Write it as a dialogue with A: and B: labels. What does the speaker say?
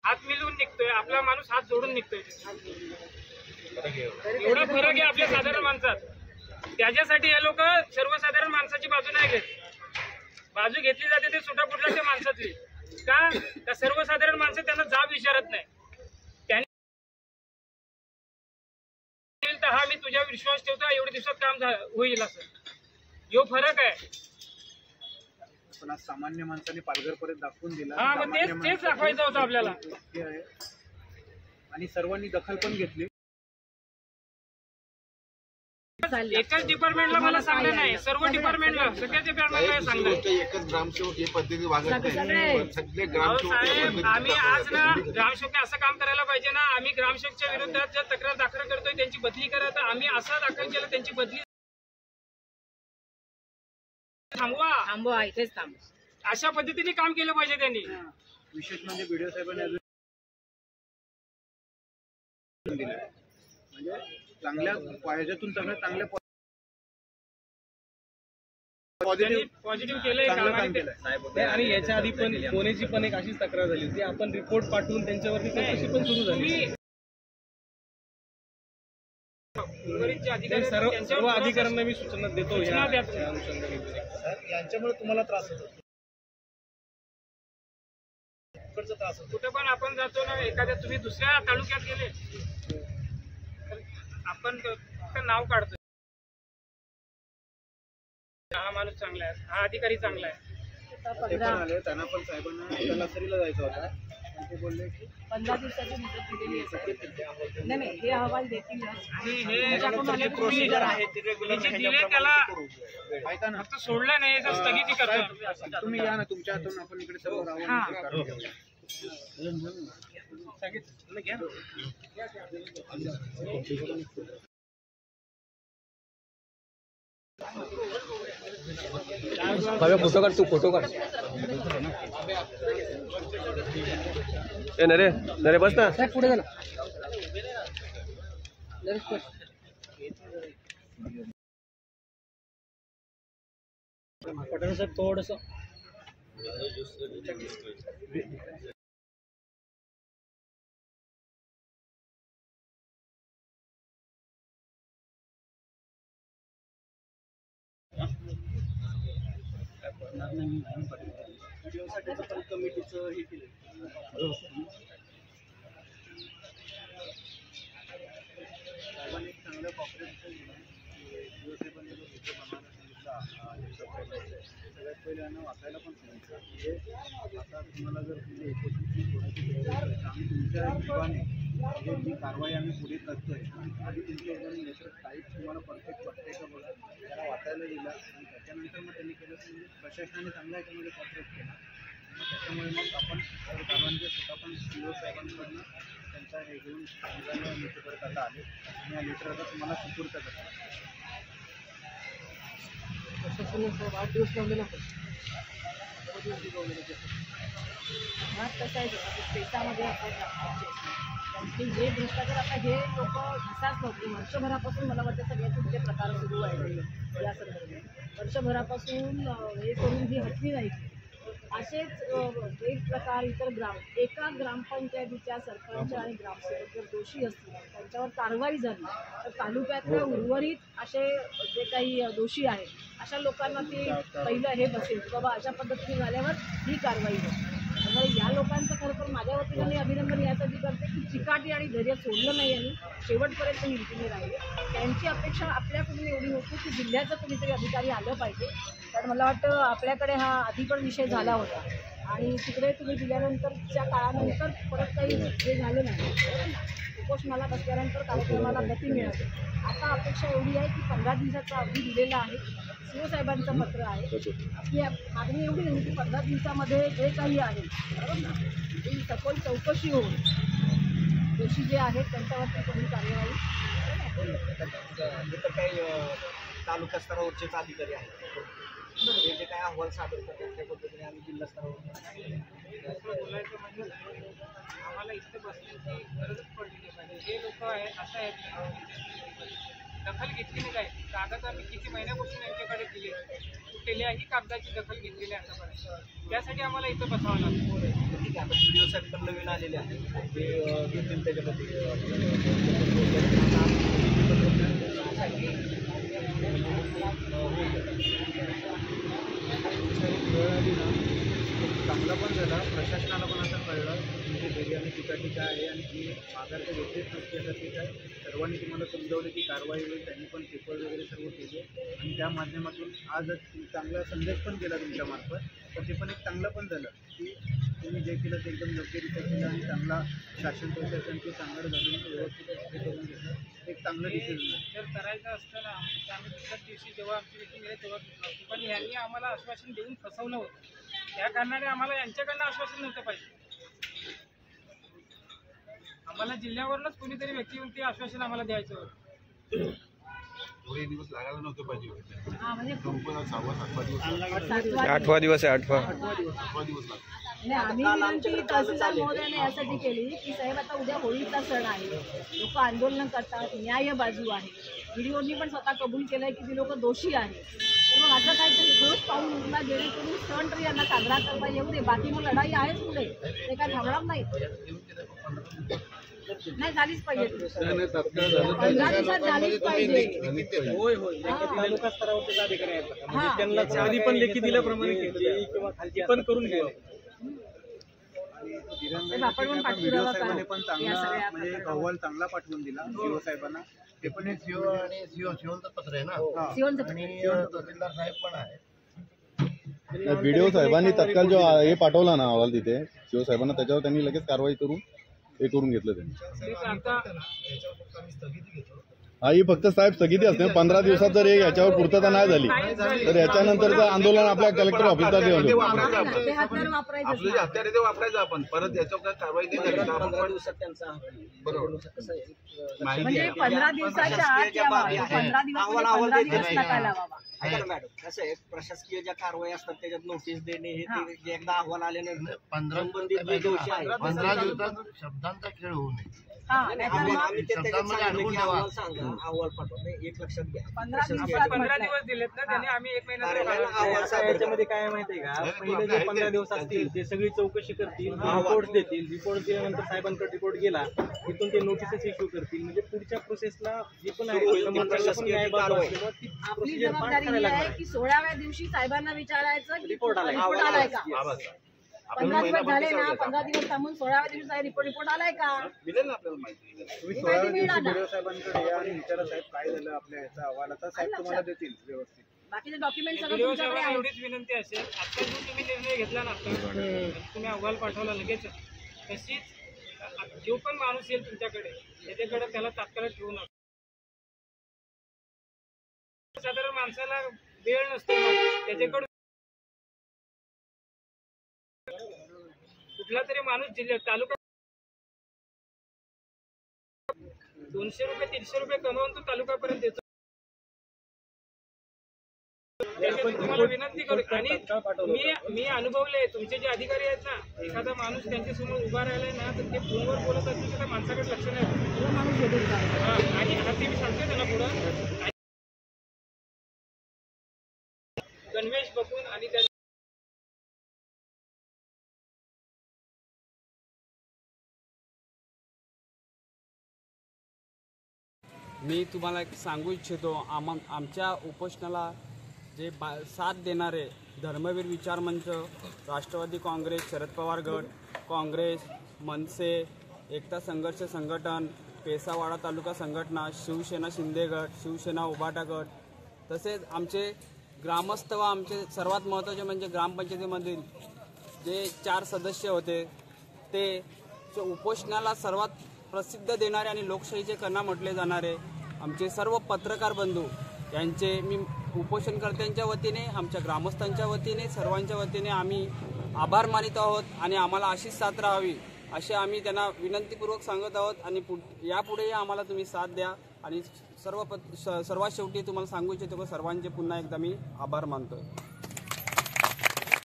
A: हात मिळवून निघतोय, आपला माणूस हात जोडून निघतोय. एवढा फरक आहे आपल्या साधारण माणसात. त्याच्यासाठी हे लोक सर्वसाधारण माणसाची बाजू नाही घेत. बाजू घेतली जाते ते सुटाफुटल्याच्या माणसातली. का सर्वसाधारण माणसं त्यांना जाब विचारत नाही. त्यांनी हा मी तुझ्यावर विश्वास ठेवतो, एवढ्या दिवसात काम होईल असं. यो फरक आहे.
B: पण आज सामान्य माणसाने पालघरपर्यंत दाखवून दिला.
A: हा, मग तेच दाखवायचं होतं आपल्याला.
B: आणि सर्वांनी दखल पण घेतली.
A: एकाच डिपार्टमेंटला मला सांगणं नाही, सर्व डिपार्टमेंटला, सगळ्या डिपार्टमेंटला सांगणं.
C: एकच ग्रामसेवक ही पद्धती वागत नाही. सगळे
A: साहेब, आम्ही आज ना ग्रामसेवक असं काम करायला पाहिजे ना. आम्ही ग्रामसेवकच्या विरोधात जर तक्रार दाखल करतोय त्यांची बदली करा, तर आम्ही असं दाखल केलं त्यांची बदली थांबवा, इथेच थांबवा. अशा पद्धतीने काम केलं पाहिजे त्यांनी.
B: विशेष म्हणजे बीडीओ साहेबांनी अजून म्हणजे चांगल्या पाहिजेतून चांगल्या
A: पॉझिटिव्ह केलंय.
D: आणि याच्या आधी पण कोणाची पण एक अशीच तक्रार झाली होती. आपण रिपोर्ट पाठवून त्यांच्यावरती चौकशी पण सुरू झाली. सर्व अधिकाऱ्यांना मी सूचना देतो
B: यांच्यामुळे तुम्हाला त्रास होतो.
A: कुठे पण आपण जातो ना, एखाद्या तुम्ही दुसऱ्या तालुक्यात गेले, आपण नाव काढतो, हा माणूस चांगला आहे, हा अधिकारी चांगला आहे.
B: त्यांना पण साहेबांना तलासरीला जायचं होता. ते बोलले की
E: 15 दिवसाची मुदत दिलेली आहे. नाही, हे अहवाल देतील.
A: प्रोसिजर आहे त्याला
B: ऐका ना,
A: फक्त सोडलं नाही, स्थगिती करतो.
B: तुम्ही या ना, तुमच्या हातून आपण इकडे सर्व
D: फोटो काढ, तू फोटो काढ. नरे बस ना, पुढे जा ना. पठाण साहेब थोडस
B: कमिटीचं हे केलं. साहेबांनी एक चांगलं कॉपरेशन सगळ्यात पहिले यांना वाचायला पण सांगितलं. आता तुम्हाला जर आम्ही तुमच्या हिशोबाने जी कारवाई आम्ही पुढे करतोय, आधी तुमच्या हिशोबाने लेटर टाईप तुम्हाला परफेक्ट वाटते का बघा, त्याला वाचायला दिला. आणि त्याच्यानंतर मग त्यांनी केलं की प्रशासनाने चांगल्या याच्यामध्ये कॉपरेट केला. त्याच्यामुळे मग आपण सर्वांचे स्वतः पण CEO साहेबांकडनं त्यांचा हे घेऊन लेटर आता आले आणि या लेटर आता तुम्हाला सुपूर्द करतात.
E: प्रशासनाने 8 दिवस लावलेला पण कसं आहे, पेटामध्ये आपण जे भ्रष्टाचार आता हे लोक दिसाच नव्हते. वर्षभरापासून मला वाटतं सगळ्या तुमचे प्रकार सुरू आहे या संदर्भात. वर्षभरापासून हे करून ही हटली नाही. असेच एक प्रकार इतर एका ग्रामपंचायतीच्या सरपंच आणि ग्रामसेवक जर दोषी असतील, त्यांच्यावर कारवाई झाली तर तालुक्यातल्या उर्वरित असे जे काही दोषी आहेत अशा लोकांना ते पहिलं हे बसेल बाबा अशा पद्धतीने झाल्यावर ही कारवाई होईल. त्यामुळे या लोकांचं खरं तर माझ्या वतीनं मी अभिनंदन यासाठी करते की चिकाटी आणि धैर्य सोडलं नाही आणि शेवटपर्यंत हिमतीने राहिले. त्यांची अपेक्षा आपल्याकडून एवढी होती की जिल्ह्याचं कुणीतरी अधिकारी आलं पाहिजे. कारण मला वाटतं आपल्याकडे हा आधी पण विषय झाला होता आणि तिकडे तुम्ही दिल्यानंतरच्या काळानंतर परत काही हे झालं नाही. उपोषणाला बसल्यानंतर कार्यक्रमाला गती मिळाली. आता अपेक्षा एवढी आहे की 15 दिवसाचा अवधी दिलेला आहे. CEO साहेबांचं पत्र आहे. आपली मागणी एवढी नाही की 15 दिवसामध्ये जे काही आहे बरोबर ना, ती सखोल चौकशी होऊन दोषी जे आहेत त्यांच्यावरती कोणी कार्यवाही
B: तर काही तालुका स्तरावरचेच अधिकारी आहेत हे जे काय अहवाल सादर करतात त्या पद्धतीने आम्ही जिल्हा स्तरावर
A: बोलायचं म्हणजे आम्हाला इथे बसण्याची गरजच पडली पाहिजे. हे लोक आहेत असं आहेत दखल घेतली नाही जाईल. कागद आम्ही किती महिन्यापासून यांच्याकडे दिले, कुठल्याही कागदाची दखल घेतलेली आहे आतापर्यंत. त्यासाठी आम्हाला इथं बसावं लागतं.
F: की आता व्हिडिओ साहेब पण नवीन आलेले आहेत ते घेतील त्याच्यामध्ये
B: चांगला पण झाला. प्रशासनाला पण असं कळलं तुमची बिर्याणी तिकाटी काय आहे आणि ती माघार घेतलीच नसते असं ते काय सर्वांनी तुम्हाला समजावलं की कारवाई होईल. त्यांनी पण पेपर वगैरे सर्व केले आणि त्या माध्यमातून आज चांगला संदेश पण केला तुमच्यामार्फत. तर ते पण एक चांगलं पण झालं की तुम्ही जे केलं ते एकदम योग्यरित्या केलं आणि चांगला शासन प्रशासनची सांगड घालून व्यवस्थित हे करून घेतलं. एक चांगलं डिसिजन
A: तर करायचं असताना आम्ही दुसऱ्याच दिवशी जेव्हा आमची मिटिंग आहे तेव्हा घेतलं होतं. पण यांनी आम्हाला आश्वासन देऊन फसवलं होतं. त्या कारणाने आम्हाला यांच्याकडनं आश्वासन नव्हतं पाहिजे. आम्हाला जिल्ह्यावरूनच कोणीतरी व्यक्ती येऊन ते आश्वासन आम्हाला द्यायचं होतं.
C: थोडे दिवस लागायला नव्हते पाहिजे.
E: हा म्हणजे
C: जवळपास 6वा-7वा दिवस
G: 8वा दिवस आहे 8वा
C: 8वा दिवस लागला.
E: आणि आम्ही विनंती तहसीलदार महोदयाने यासाठी केली की साहेब आता उद्या होळीचा सण आहे, लोक आंदोलन करतात, न्याय बाजू आहे. व्हिडिओनी पण स्वतः कबूल केलंय की ती लोक दोषी आहे. तर मग असं काहीतरी ठोस पाऊल उचला जेणेकरून सण तरी यांना साजरा करता येऊ दे. बाकी मग लढाई आहेच पुढे, ते काय थांबणार नाही. नाही झालीच पाहिजे, 15 दिवसात झालीच पाहिजे.
D: होय होय तालुका स्तरावरचे अधिकारी आहेत म्हणजे त्यांना आधी पण लेखी दिल्याप्रमाणे किंवा खालची पण करून घ्यावे.
E: आपण पण पाठपुरावा
B: साहेबांनी पण
E: करा या
B: चांगला
E: सगळ्या
B: म्हणजे अहवाल चांगला पाठवून दिला सीओ साहेबांना.
C: ते पण एक सीओ आणि सीओचं पत्र आहे ना
E: सीओचं
C: आणि तहसीलदार साहेब पण आहे.
G: व्हिडिओ साहेबांनी तत्काळ जो हे पाठवला ना अहवाल तिथे सीओ साहेबांना त्याच्यावर त्यांनी लगेच कारवाई करून हे करून घेतलं त्यांनी. हा ही फक्त साहेब स्थगिती असते. 15 दिवसात जर याच्यावर पूर्तता नाही झाली तर याच्यानंतरचं आंदोलन आपल्या कलेक्टर ऑफिसला
C: ते
G: देऊ.
C: वापरायचं आपण.
E: ते हत्यार वापरायचं
C: आपलं जे हत्यार आहे ते वापरायचं आपण. परत याच्यावर काय कारवाई नाही झाली तर आपण
F: 15 दिवसात त्यांचा
C: बरोबर
F: कसं आहे
C: माहिती
E: म्हणजे
C: आहे.
E: 15 दिवसाच्या आत यावा. 15 दिवस म्हणजे 15 दिवस नका लावावा.
F: ऐका ना मॅडम, कसं आहे प्रशासकीय ज्या कारवाई असतात त्याच्यात नोटीस देणे हे ते जे एकदा अहवाल आल्यानंतर
C: 15
F: संबंधित जे दोषी आहेत
C: 15 दिवसात शब्दांचा खेळ होऊ नये.
E: हा नाहीतर मग
F: आम्ही ते त्याच्यात
C: शब्दांमध्ये
F: सांगितलं
C: अडकून
F: की
C: ठेवा.
F: अहवाल सांगा, अहवाल पाठवा. नाही, एक लक्षात घ्या
E: 15
F: प्रशासकीय
E: दिवसात
A: 15
E: म्हटलंय.
A: दिवस दिलेत ना त्यांनी, आम्ही 1 महिना
F: कार्यालयाला अहवाल
D: आता
F: सादर
D: याच्यामध्ये काय आहे माहिती आहे का, पहिले जे 15 दिवस असतील ते सगळी चौकशी करतील, रिपोर्ट देतील. रिपोर्ट दिल्यानंतर साहेबांकडे रिपोर्ट गेला तिथून ते नोटिसेस इश्यू करतील. म्हणजे पुढच्या प्रोसेसला जी पण आहे समोरच्याला पण न्याय बाजू असेल ना, ती
E: आपली
D: प्रोसिजर पार
E: जबाबदारी
D: करायला
E: ही आहे
D: लागणार.
E: की 16व्या दिवशी साहेबांना विचारायचं की
D: रिपोर्ट आलाय.
E: रिपोर्ट आलाय का.
C: आपण
E: 15 दिवस
C: महिनाभर
E: झाले ना,
C: विचारलं.
E: 15 दिवस थांबून 16व्या दिवशी रिपोर्ट आलाय का.
C: मिळेल ना आपल्याला माहिती.
B: तुम्ही
E: ती
B: 16व्या
E: माहिती
B: दिवशी
E: मिळणार.
B: व्हिडिओ साहेबांकडे या आणि विचारा साहेब काय झालं आपल्या याचा अहवालाचा. साहेब तुम्हाला देतील व्यवस्थित.
E: बाकीचे डॉक्युमेंट सगळं
A: व्हिडिओ
E: तुमच्याकडे
A: साहेबांना
E: आहे.
A: एवढीच विनंती असेल, आता जो तुम्ही निर्णय घेतला ना आता तुम्ही अहवाल पाठवला लगेच, तशीच जो पण माणूस येईल तुमच्याकडे त्याच्याकडे त्याला तात्काळ ठेवू नका. साधारण माणसाला वेळ नसतो त्याच्याकडून कुठला तरी माणूस जिल्ह्यात तालुका 200 रुपये 300 रुपये कमवून तो तालुक्यापर्यंत येतो. तुम्हाला विनंती करू आणि मी अनुभवले तुमचे जे अधिकारी आहेत ना, एखादा माणूस त्यांच्या समोर उभा राहिलाय ना तर ते फोनवर बोलत असतील तर त्या माणसाकडे लक्ष नाही देत.
E: सगळं माणूस येतो तिथं.
A: हा, आणि आता ते मी सांगतोय त्यांना पुढं गणवेश बघून आणि त्या
H: मी तुम्हाला एक सांगू इच्छितो, आमच्या उपोषणाला जे साथ देणारे धर्मवीर विचार मंच, राष्ट्रवादी काँग्रेस, शरद पवार गट, काँग्रेस, मनसे, एकता संघर्ष संघटन, पेसावाडा तालुका संघटना, शिवसेना शिंदे गट, शिवसेना उभाटा गट, तसेच आमचे ग्रामस्थ व आमचे सर्वात महत्त्वाचे म्हणजे ग्रामपंचायतीमधील जे 4 सदस्य होते ते उपोषणाला सर्वात प्रसिद्ध देणारे आणि लोकशाहीचे कणा म्हटले जाणारे आमचे सर्व पत्रकार बंधू यांचे मी उपोषणकर्त्यांच्या वतीने, आमच्या ग्रामस्थांच्या वतीने, सर्वांच्या वतीने आम्ही आभार मानित आहोत आणि आम्हाला अशीच साथ राहावी असे आम्ही त्यांना विनंतीपूर्वक सांगत आहोत. आणि यापुढेही आम्हाला तुम्ही साथ द्या. आणि सर्वात शेवटी तुम्हाला सांगू इच्छितो सर्वांचे पुन्हा एकदा मी आभार मानतोय.